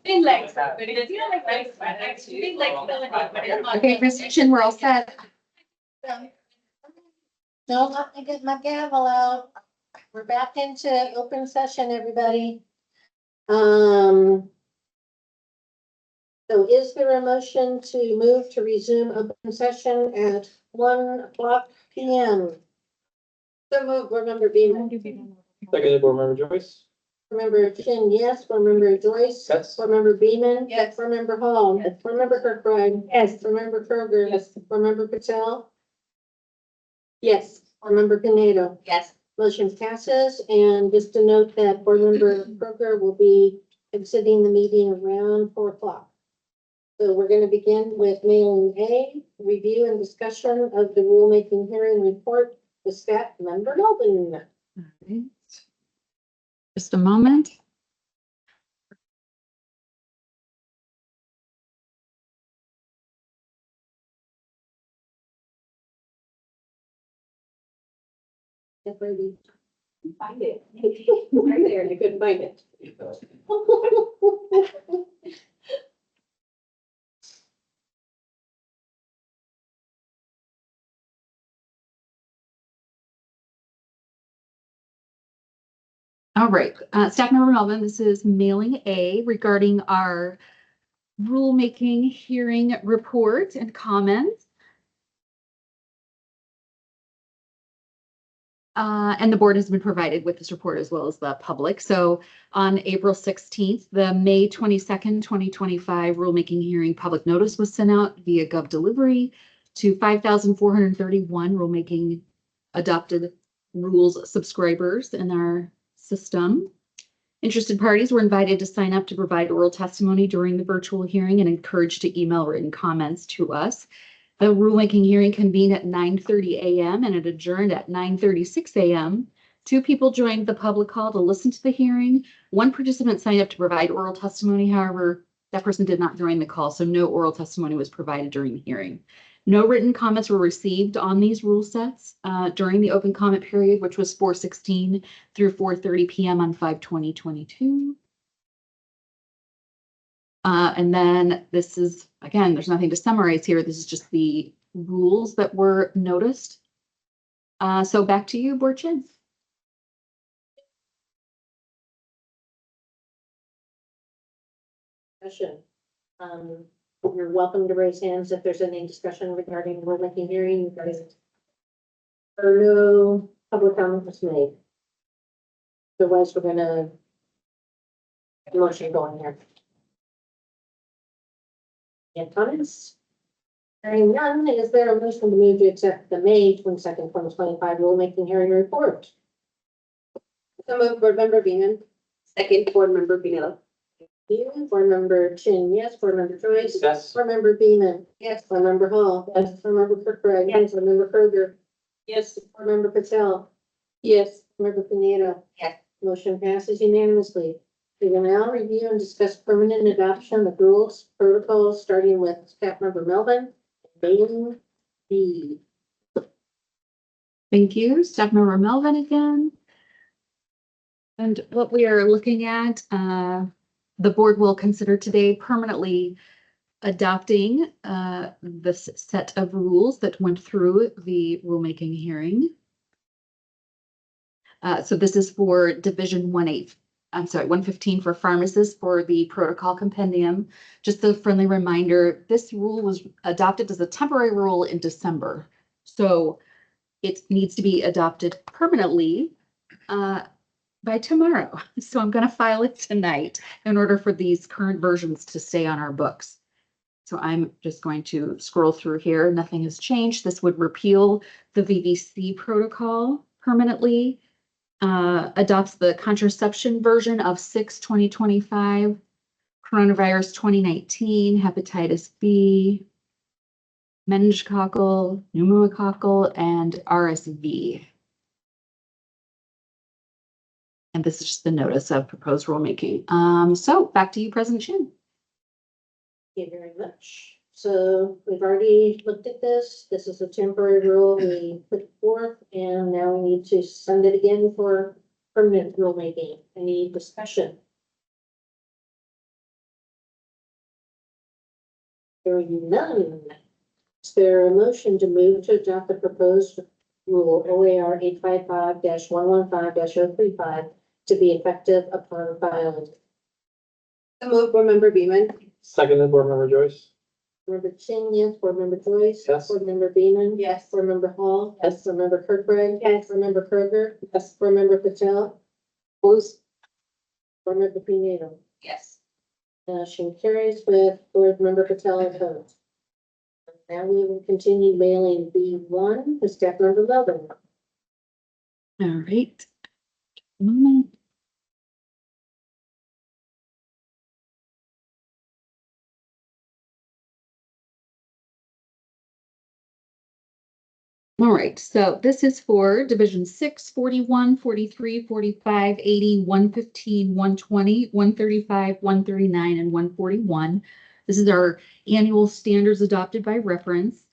Big legs. Okay, Ms. Chin, we're all set. Don't let me get my gavel out. We're back into open session, everybody. So is there a motion to move to resume open session at 1:00 p.m.? So move, board member Beaman. Seconded, board member Joyce. Board member Chin, yes. Board member Joyce. Yes. Board member Beaman. Yes. Board member Hall. Yes. Board member Kirkbride. Yes. Board member Kroger. Yes. Board member Patel. Yes. Board member Pinedo. Yes. Motion passes, and just to note that board member Kroger will be exiting the meeting around 4:00. So we're going to begin with mailing A, review and discussion of the rulemaking hearing report with staff member Melvin. All right. Just a moment. Find it. Right there, I couldn't find it. All right, staff member Melvin, this is mailing A regarding our rulemaking hearing report and comments. And the board has been provided with this report as well as the public. So on April 16th, the May 22nd, 2025 rulemaking hearing public notice was sent out via Gov Delivery to 5,431 rulemaking adopted rules subscribers in our system. Interested parties were invited to sign up to provide oral testimony during the virtual hearing and encouraged to email written comments to us. The rulemaking hearing convened at 9:30 a.m. and it adjourned at 9:36 a.m. 2 people joined the public call to listen to the hearing. 1 participant signed up to provide oral testimony. However, that person did not join the call, so no oral testimony was provided during the hearing. No written comments were received on these rule sets during the open comment period, which was 4:16 through 4:30 p.m. on 5/20/22. And then this is, again, there's nothing to summarize here. This is just the rules that were noticed. So back to you, Board Chin. Discussion. You're welcome to raise hands if there's any discussion regarding the rulemaking hearing. Or no public comment was made. Otherwise, we're gonna get a motion going here. Any comments? Hearing none, is there a motion to move to accept the May 22nd, 2025 rulemaking hearing report? So moved, board member Beaman. Second, board member Pinello. Board member Chin, yes. Board member Joyce. Yes. Board member Beaman. Yes. Board member Hall. Yes. Board member Kirkbride. Yes. Board member Kroger. Yes. Board member Patel. Yes. Board member Pinedo. Yes. Motion passes unanimously. We will now review and discuss permanent adoption of rules, protocols, starting with staff member Melvin. Mailing B. Thank you, staff member Melvin again. And what we are looking at, the board will consider today permanently adopting this set of rules that went through the rulemaking hearing. So this is for Division 115 for pharmacists for the protocol compendium. Just a friendly reminder, this rule was adopted as a temporary rule in December. So it needs to be adopted permanently by tomorrow. So I'm going to file it tonight in order for these current versions to stay on our books. So I'm just going to scroll through here. Nothing has changed. This would repeal the VVC protocol permanently, adopts the contraception version of 6/2025, coronavirus 2019, hepatitis B, meningococcal, pneumococcal, and RSV. And this is just the notice of proposed rulemaking. So back to you, President Chin. Thank you very much. So we've already looked at this. This is a temporary rule we put forth, and now we need to send it again for permanent rulemaking. Any discussion? Hearing none. Is there a motion to move to adopt the proposed rule OAR 855-115-035 to be effective upon filing? So moved, Board Member Beeman. Seconded, Board Member Joyce. Board Member Chin, yes. Board Member Joyce? Yes. Board Member Beeman? Yes. Board Member Hall? Yes. Board Member Kirkbride? Yes. Board Member Kroger? Yes. Board Member Patel? Opposed? Board Member Prenatal? Yes. Motion carries with Board Member Patel opposed. Now we will continue mailing B1 to step number 11. All right. Moment. All right, so this is for Division 6, 41, 43, 45, 80, 115, 120, 135, 139, and 141. This is our annual standards adopted by reference.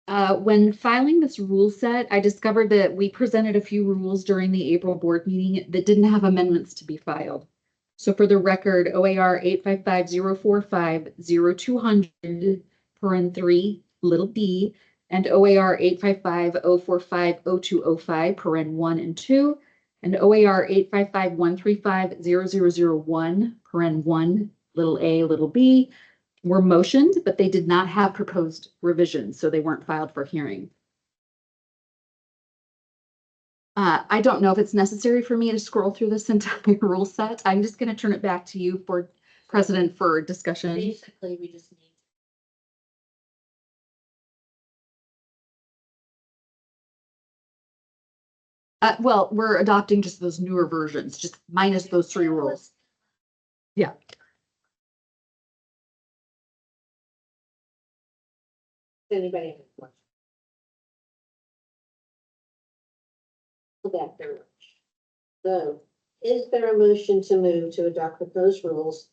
When filing this rule set, I discovered that we presented a few rules during the April board meeting that didn't have amendments to be filed. So for the record, OAR 855-045-0200, paren 3, little b, and OAR 855-045-0205, paren 1 and 2, and OAR 855-135-0001, paren 1, little a, little b, were motioned, but they did not have proposed revisions, so they weren't filed for hearing. I don't know if it's necessary for me to scroll through this entire rule set. I'm just going to turn it back to you, for President, for discussion. Basically, we just need. Well, we're adopting just those newer versions, just minus those 3 rules. Yeah. Anybody have a question? That very much. So, is there a motion to move to adopt proposed rules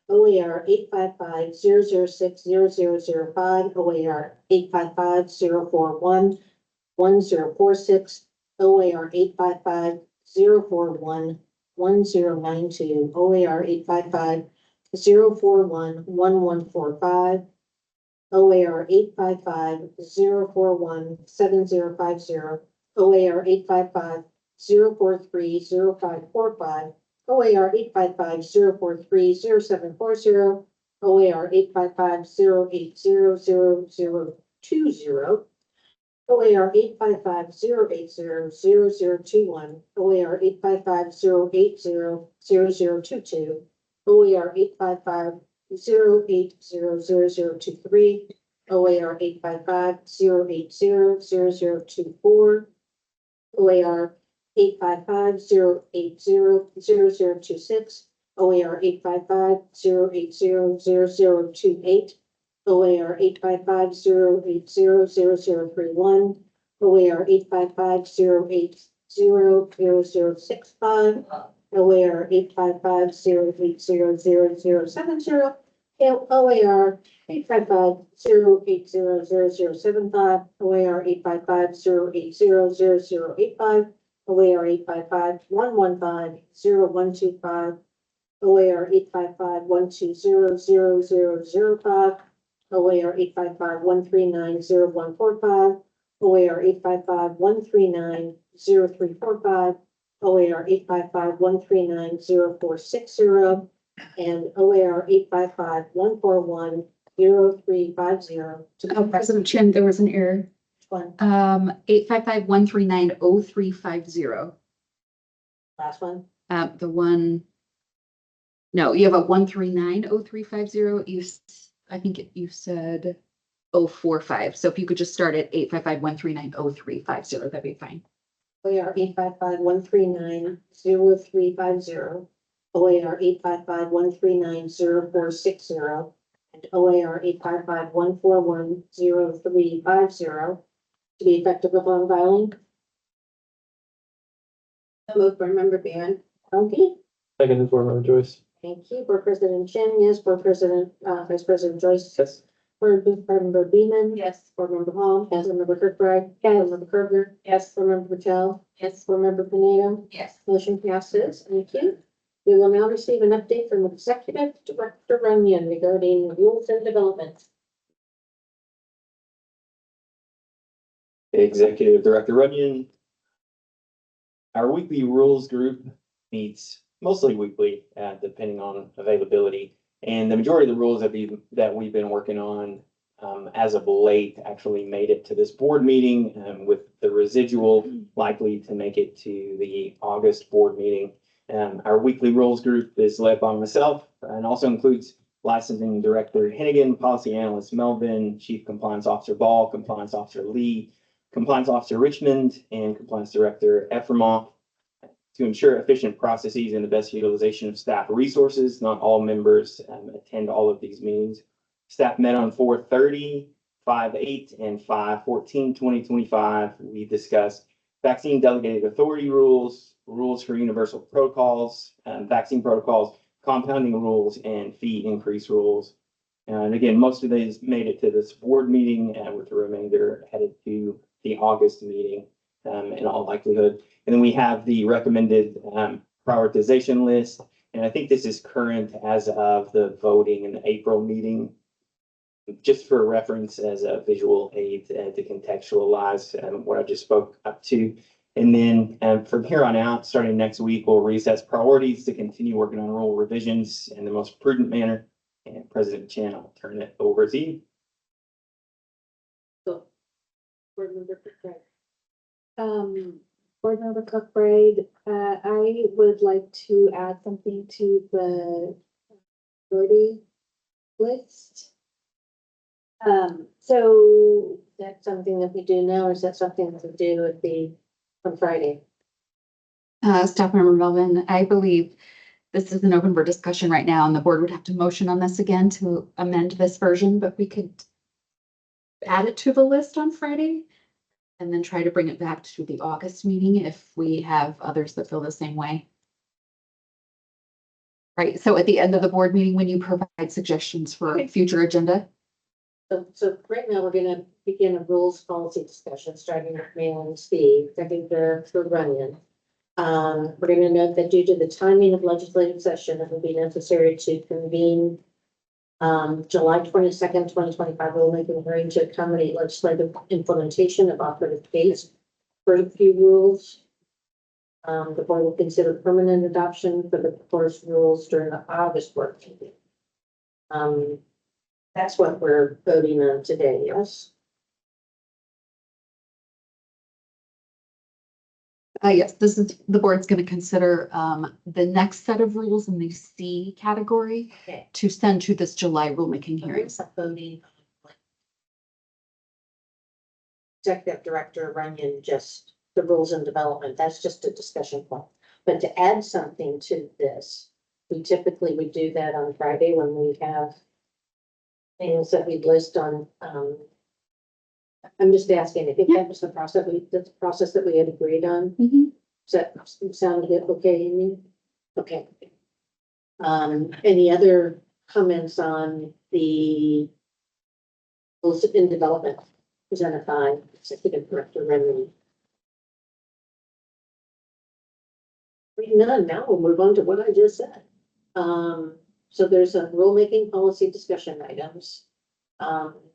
OAR 855-006-0005, OAR 855-041-1046, OAR 855-041-1092, OAR 855-041-1145, OAR 855-041-7050, OAR 855-043-0545, OAR 855-043-0740, OAR 855-080-0020, OAR 855-080-0021, OAR 855-080-0022, OAR 855-080-0023, OAR 855-080-0024, OAR 855-080-0026, OAR 855-080-0028, OAR 855-080-0031, OAR 855-080-0065, OAR 855-080-0070, OAR 855-080-0075, OAR 855-080-0085, OAR 855-115-0125, OAR 855-120-0005, OAR 855-139-0145, OAR 855-139-0345, OAR 855-139-0460, and OAR 855-141-0350. Oh, President Chin, there was an error. Which one? 855-139-0350. Last one? The one. No, you have a 139-0350. I think you said 045. So if you could just start at 855-139-0350, that'd be fine. OAR 855-139-0350, OAR 855-139-0460, and OAR 855-141-0350 to be effective upon filing. So moved, Board Member Beeman. Okay, Seconded, Board Member Joyce. thank you. Board President Chin, yes. Board President, Vice President Joyce. Yes. Board Member Beeman. Yes. Board Member Hall. Yes. Board Member Kirkbride. Board Member Kroger. Yes. Board Member Patel. Yes. Board Member Pineda. Yes. Motion passes. Thank you. We will now receive an update from Executive Director Runyon regarding rules and development. Executive Director Runyon. Our weekly rules group meets mostly weekly, depending on availability. And the majority of the rules that we've been working on as of late actually made it to this board meeting, with the residual likely to make it to the August board meeting. Our weekly rules group is led by myself and also includes Licensing Director Hennigan, Policy Analyst Melvin, Chief Compliance Officer Ball, Compliance Officer Lee, Compliance Officer Richmond, and Compliance Director Efremoff. To ensure efficient processes and the best utilization of staff resources, not all members attend all of these meetings. Staff met on 4/30, 5/8, and 5/14/2025. We discussed vaccine delegated authority rules, rules for universal protocols, vaccine protocols, compounding rules, and fee increase rules. And again, most of these made it to this board meeting, with the remainder headed to the August meeting, in all likelihood. And then we have the recommended prioritization list. And I think this is current as of the voting in the April meeting. Just for reference as a visual aid to contextualize what I just spoke up to. And then from here on out, starting next week, we'll reassess priorities to continue working on rule revisions in the most prudent manner. And President Chan, I'll turn it over to you. So, Board Member Kirkbride. Board Member Kirkbride, I would like to add something to the priority list. So that's something that we do now, or is that something that we do on Friday? Staff Member Melvin, I believe this is an open for discussion right now, and the board would have to motion on this again to amend this version, but we could add it to the list on Friday and then try to bring it back to the August meeting if we have others that feel the same way. Right, so at the end of the board meeting, when you provide suggestions for a future agenda. So right now, we're gonna begin a rules policy discussion, starting with me and Steve, second for Runyon. We're gonna note that due to the timing of legislative session, it will be necessary to convene July 22nd, 2025 rulemaking hearing to accommodate legislative implementation of operative dates for a few rules. The board will consider permanent adoption for the proposed rules during the August work meeting. That's what we're voting on today, yes? Yes, this is, the board's going to consider the next set of rules in the C category Okay. to send to this July rulemaking hearing. Voting. Executive Director Runyon, just the rules and development, that's just a discussion point. But to add something to this, we typically would do that on Friday when we have things that we list on, I'm just asking if that was the process that we had agreed on. Mhm. Does that sound good? Okay, Amy? Okay. Any other comments on the rules in development presented by Executive Director Rennie? Reading none, now we'll move on to what I just said. So there's a rulemaking policy discussion items.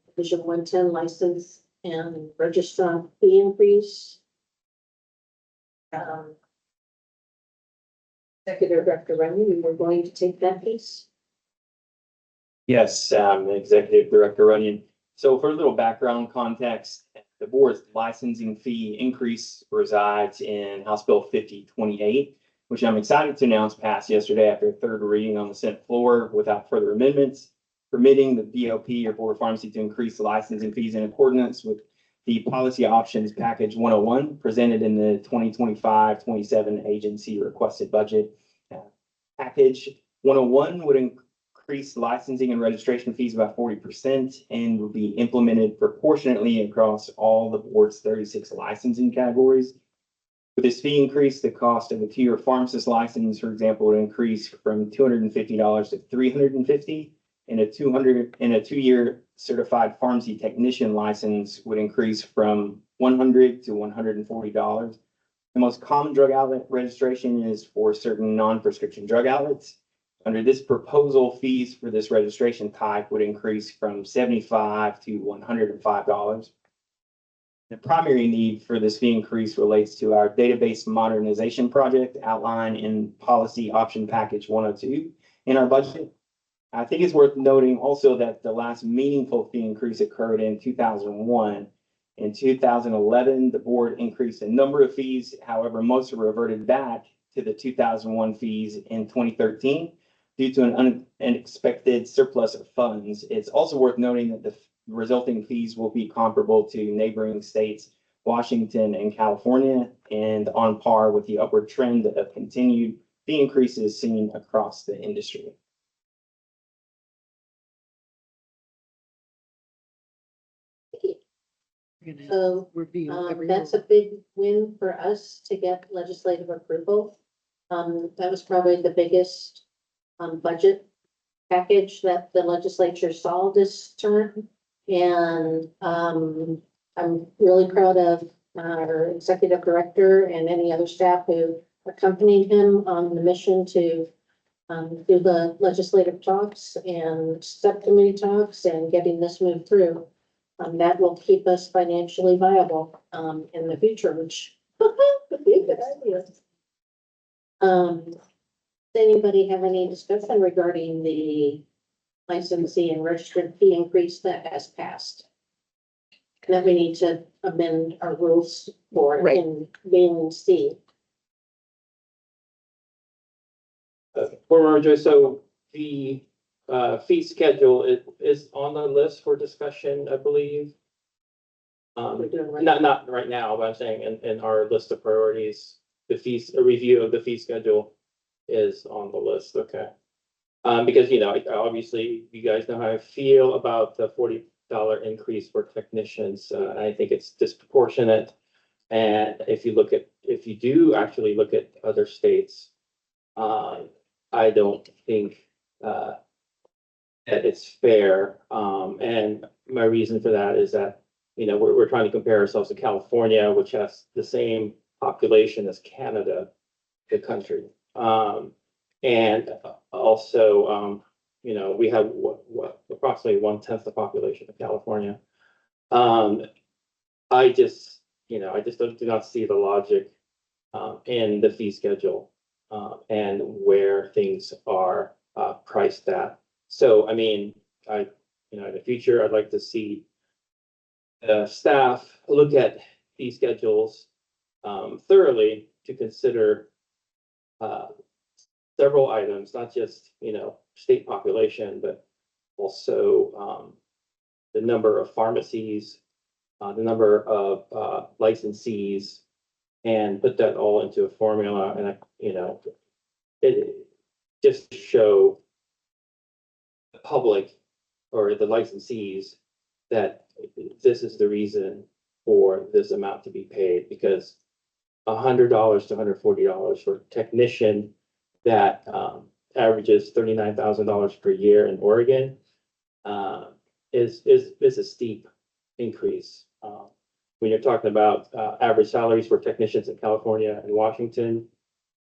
Division 110 license and registrant fee increase. Executive Director Rennie, you were going to take that piece. Yes, Executive Director Runyon. So for a little background context, the board's licensing fee increase resides in House Bill 5028, which I'm excited to announce passed yesterday after a third reading on the Senate floor without further amendments, permitting the BOP or Board of Pharmacy to increase the licensing fees in accordance with the Policy Options Package 101 presented in the 2025-27 agency requested budget. Package 101 would increase licensing and registration fees by 40% and will be implemented proportionately across all the board's 36 licensing categories. With this fee increase, the cost of a two-year pharmacist license, for example, would increase from $250 to $350, and a 2-year certified pharmacy technician license would increase from $100 to $140. The most common drug outlet registration is for certain non-prescription drug outlets. Under this proposal, fees for this registration type would increase from $75 to $105. The primary need for this fee increase relates to our database modernization project outlined in policy option package 102 in our budget. I think it's worth noting also that the last meaningful fee increase occurred in 2001. In 2011, the board increased a number of fees. However, most were reverted back to the 2001 fees in 2013 due to an unexpected surplus of funds. It's also worth noting that the resulting fees will be comparable to neighboring states, Washington and California, and on par with the upward trend of continued fee increases seen across the industry. We're gonna So, review every that's rule. a big win for us to get legislative approval. That was probably the biggest, budget package that the legislature saw this term. And, I'm really proud of our executive director and any other staff who accompanied him on the mission to do the legislative talks and subcommittee talks and getting this moved through. That will keep us financially viable, in the future, which would be a good idea. Does anybody have any discussion regarding the licensee and registrant fee increase that has passed? That we need to amend our rules for Right. in being C. Board Member Joyce, so the fee schedule is on the list for discussion, I believe. We're doing right. Not right now, but I'm saying in our list of priorities, a review of the fee schedule is on the list, okay? Because, obviously, you guys know how I feel about the $40 increase for technicians. I think it's disproportionate. And if you do actually look at other states, I don't think that it's fair. And my reason for that is that, we're trying to compare ourselves to California, which has the same population as Canada, the country. And also, we have what approximately 1/10 the population of California. I just do not see the logic in the fee schedule and where things are priced at. So, I mean, in the future, I'd like to see staff look at fee schedules thoroughly to consider several items, not just, state population, but also the number of pharmacies, the number of licensees, and put that all into a formula and, it just show the public or the licensees that this is the reason for this amount to be paid, because $100 to $140 for a technician that averages $39,000 per year in Oregon is a steep increase. When you're talking about average salaries for technicians in California and Washington,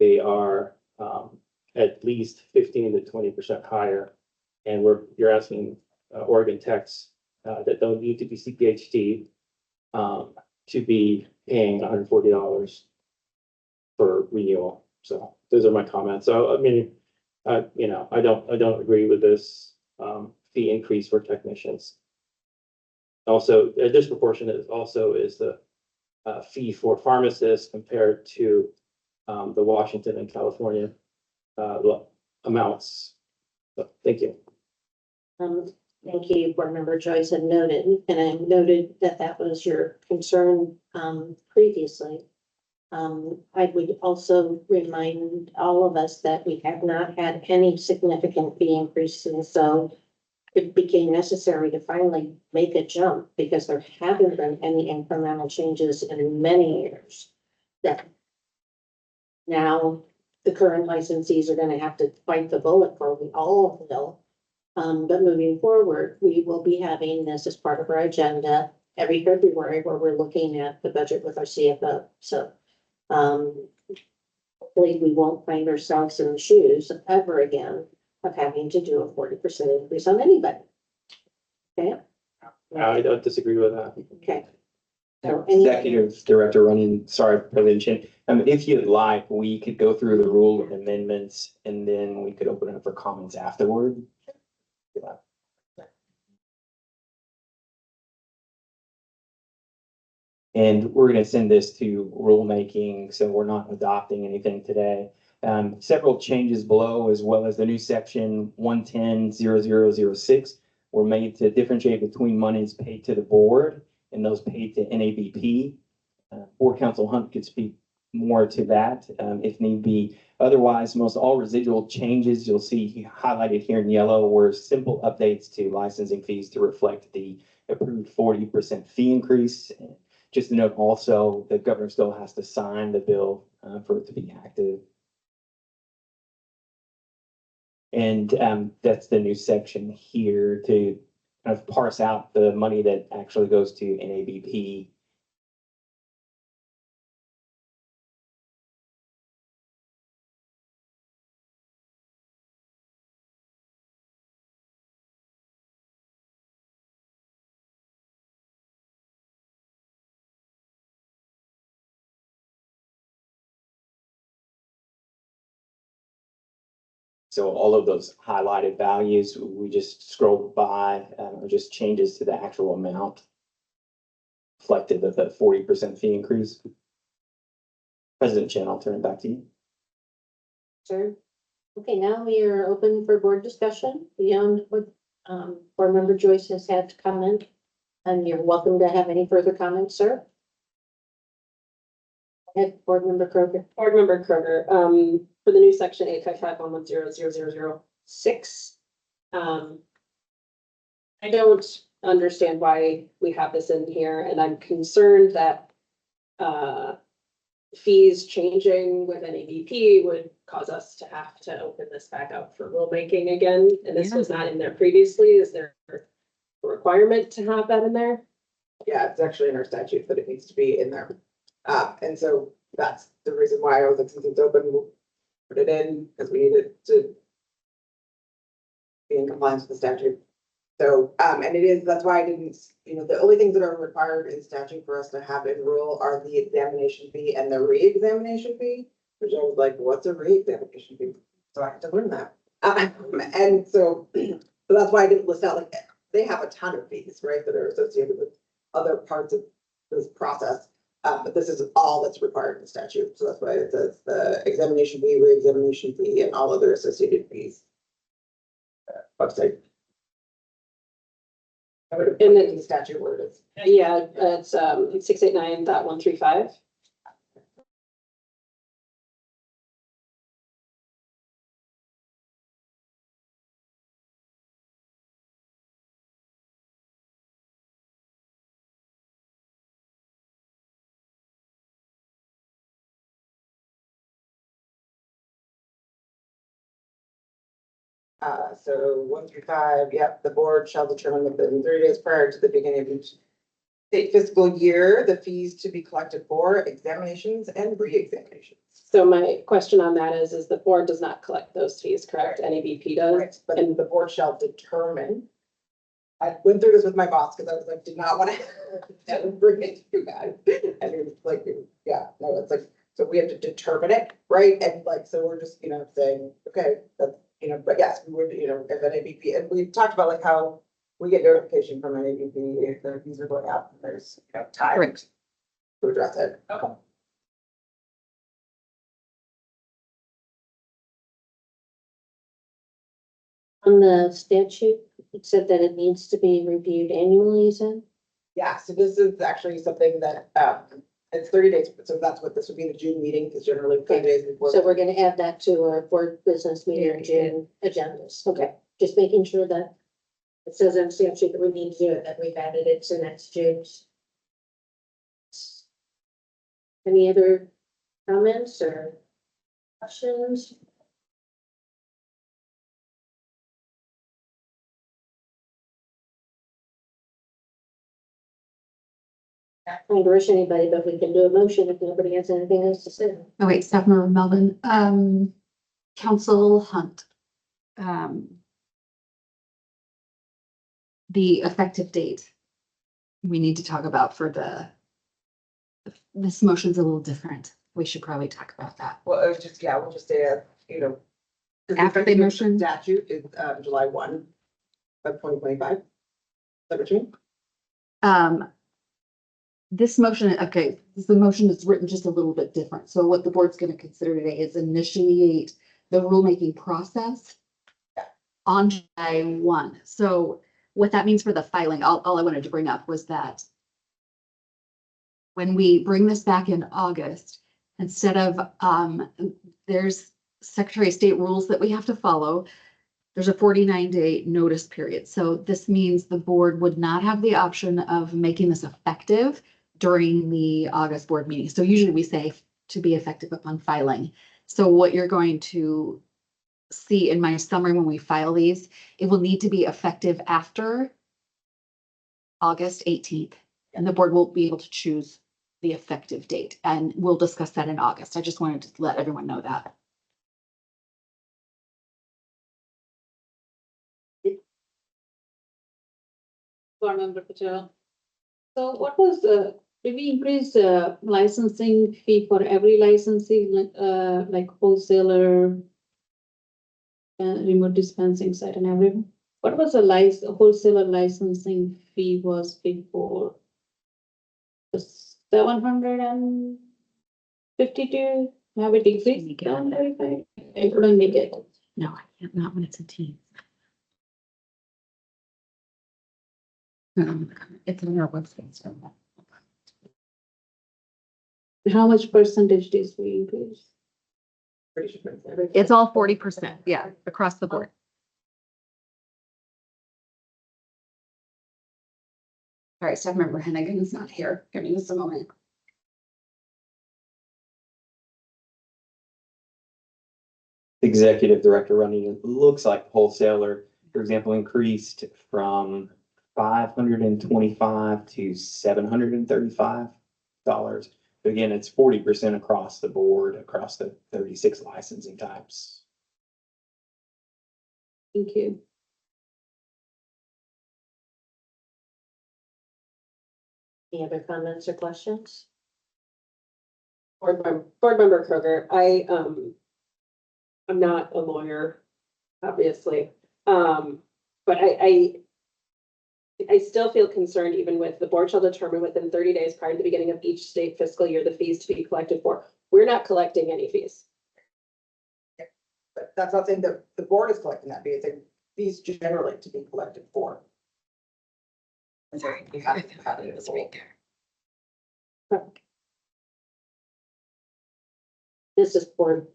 they are at least 15 to 20% higher. And you're asking Oregon techs that don't need to be CPHD to be paying $140 for renewal. So those are my comments. So, I mean, I don't agree with this fee increase for technicians. Also, a disproportionate is the fee for pharmacists compared to the Washington and California amounts. So, thank you. Thank you, Board Member Joyce had noted, and I noted that that was your concern, previously. I would also remind all of us that we have not had any significant fee increases, so it became necessary to finally make a jump because there haven't been any incremental changes in many years. That now the current licensees are gonna have to bite the bullet for, we all will. But moving forward, we will be having this as part of our agenda every February where we're looking at the budget with our CFO. So, hopefully we won't find ourselves in the shoes ever again of having to do a 40% increase on anybody. Okay? I don't disagree with that. Okay. So, any- Executive Director Running, sorry, President Chin. If you'd like, we could go through the rule of amendments and then we could open it up for comments afterward. Yeah. And we're gonna send this to rulemaking, so we're not adopting anything today. Several changes below, as well as the new section 110.0006 were made to differentiate between monies paid to the board and those paid to NABP. Board Counsel Hunt could speak more to that, if need be. Otherwise, most all residual changes you'll see highlighted here in yellow were simple updates to licensing fees to reflect the approved 40% fee increase. Just to note also, the governor still has to sign the bill for it to be active. And that's the new section here to kind of parse out the money that actually goes to NABP. So all of those highlighted values, we just scrolled by, are just changes to the actual amount reflected of the 40% fee increase. President Chen, I'll turn it back to you. Sure. Okay, now we are open for board discussion beyond what board member Joyce has had to comment. And you're welcome to have any further comments, sir. Head board member Kroger. Board Member Kroger, for the new section 855.110.006. I don't understand why we have this in here, and I'm concerned that fees changing with NABP would cause us to have to open this back up for rulemaking again, and this was not in there previously. Is there a requirement to have that in there? Yeah, it's actually in our statute that it needs to be in there. And so that's the reason why I was like, since it's open, we'll put it in, because we needed to be in compliance with the statute. So, and it is, that's why I didn't, the only things that are required in statute for us to have in rule are the examination fee and the re-examination fee, which I was like, what's a re-examination fee? So I had to learn that. And so that's why I didn't list out, like, they have a ton of fees, right, that are associated with other parts of this process. But this is all that's required in the statute. So that's why it says the examination fee, re-examination fee, and all other associated fees. Website. And then- the statute where it is. Yeah, it's 689.135. So 1 through 5, yep, the board shall determine within 30 days prior to the beginning of each state fiscal year, the fees to be collected for examinations and re-examinations. So my question on that is the board does not collect those fees, correct? NABP does? Right, but the board shall determine. I went through this with my boss because I was like, did not want to bring it to you guys. And it was like, yeah, no, it's like, so we have to determine it, right? And like, so we're just, saying, okay, that's, but yes, we would, if an ABP, and we talked about like how we get notification from an ABP if their fees are going up, and there's time Correct. to address it. Okay. On the statute, it said that it needs to be reviewed annually, you said? Yeah, so this is actually something that, it's 30 days, so that's what this would be, the June meeting, because generally 30 days before. So we're gonna add that to our board business meeting in June agendas. Okay, just making sure that it says in statute that we need to do it, that we've added it to next June's. Any other comments or questions? Not trying to rush anybody, but we can do a motion if nobody has anything else to say. Oh, wait, Staff Member Melvin, Council Hunt. The effective date we need to talk about for this motion's a little different. We should probably talk about that. Well, it was just, yeah, we'll just say, you know. 'cause the After they effective motion? Statute is, July 1 of 2025. Is that what you mean? This motion, okay, the motion is written just a little bit different. So what the board's gonna consider today is initiate the rulemaking process on July 1. So what that means for the filing, all I wanted to bring up was that when we bring this back in August, instead of, there's Secretary of State rules that we have to follow. There's a 49-day notice period. So this means the board would not have the option of making this effective during the August board meeting. So usually we say to be effective upon filing. So what you're going to see in my summary when we file these, it will need to be effective after August 18th. And the board will be able to choose the effective date. And we'll discuss that in August. I just wanted to let everyone know that. Board Member Patel. So what was did we increase the licensing fee for every licensee, like wholesaler? Remote dispensing site and everything? What was the wholesaler licensing fee was before? The 752, now it increased down 35? I couldn't make it. No, I can't, not when it's a team. It's on our website. So. How much percentage did we increase? Pretty sure. It's all 40%, yeah, across the board. All right, Staff Member Hennigan is not here. Give me just a moment. Executive director running, it looks like wholesaler, for example, increased from $525 to $735. Again, it's 40% across the board, across the 36 licensing types. Thank you. Any other comments or questions? Board Member Kroger, I'm not a lawyer, obviously. But I still feel concerned even with the board shall determine within 30 days prior to the beginning of each state fiscal year, the fees to be collected for. We're not collecting any fees. But that's not saying that the board is collecting that fee, it's saying fees generally to be collected for. And so we have to have it as well. This is Board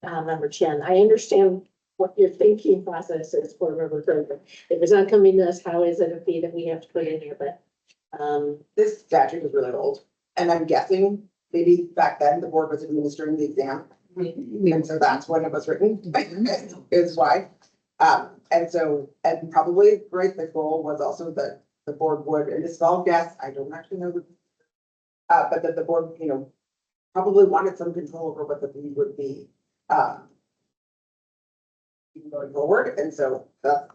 Member Chen. I understand what your thinking process is, Board Member Kroger. If it's not coming to us, how is it a fee that we have to put in here? But This statute is really old, and I'm guessing maybe back then the board was administering the exam. And so that's when it was written, is why. And probably, right, the goal was also that the board would, and this is all guess, I don't actually know. But that the board, probably wanted some control over what the fee would be. Going forward, and so that's,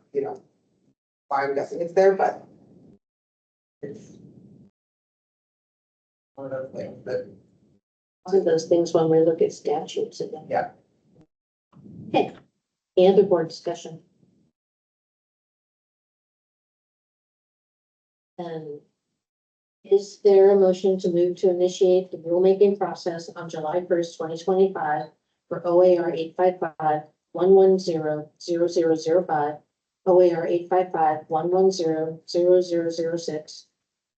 why I'm guessing it's there, but. It's one of those things that, one of those things when we look at statutes again. yeah. Okay, any other board discussion? And is there a motion to move to initiate the rulemaking process on July 1st, 2025 for OAR 855-110-0005, OAR 855-110-0006,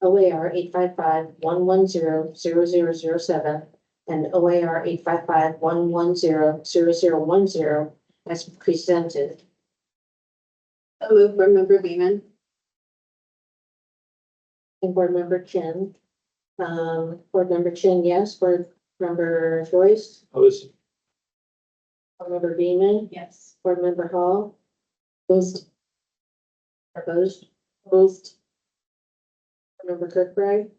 OAR 855-110-0007, and OAR 855-110-0010 as presented. I move Board Member Beeman. And Board Member Chen. Board Member Chen, yes. Board Member Joyce. Opposed? Board Member Beeman. Yes. Board Member Hall. Opposed. Opposed. Board Member Kirkbride.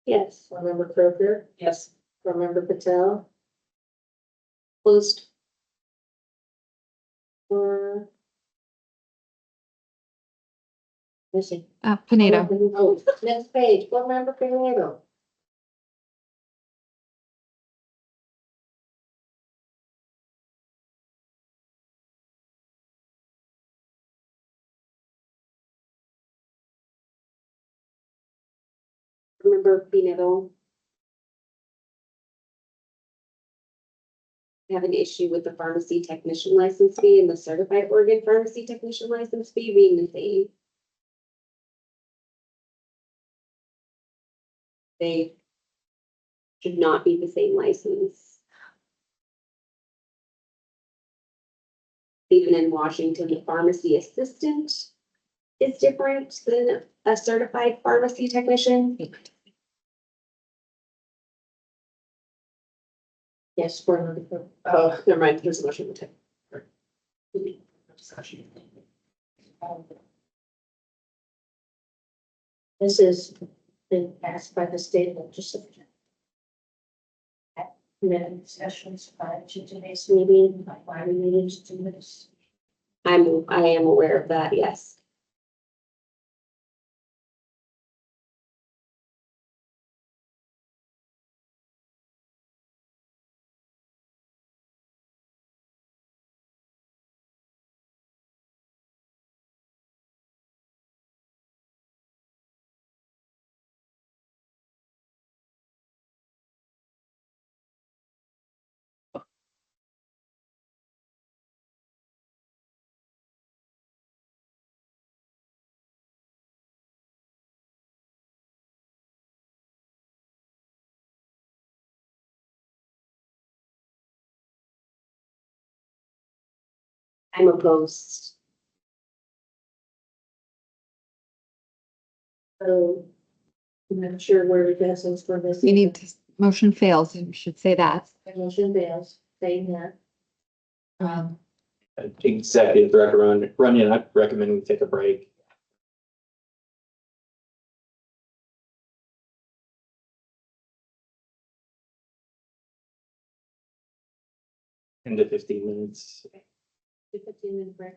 Yes. Board Member Kroger, Yes. Board Member Patel. Closed. Or. Missing. Pineda. Oh, next page, Board Member Pineda. Remember Pinedo? I have an issue with the pharmacy technician license fee and the certified Oregon pharmacy technician license fee being the same. They should not be the same license. Even in Washington, the pharmacy assistant is different than a certified pharmacy technician. Yes, Board Member Kroger. Oh, never mind, there's a motion to take. This has been passed by the state legislature. At committee sessions prior to today's meeting, why we needed to do this. I am aware of that, yes. I'm opposed. So I'm not sure where it is for this. You need to, motion fails. You should say that. The motion fails, saying that. Executive Director Runyon, I recommend we take a break. 10 to 15 minutes. 15-minute break.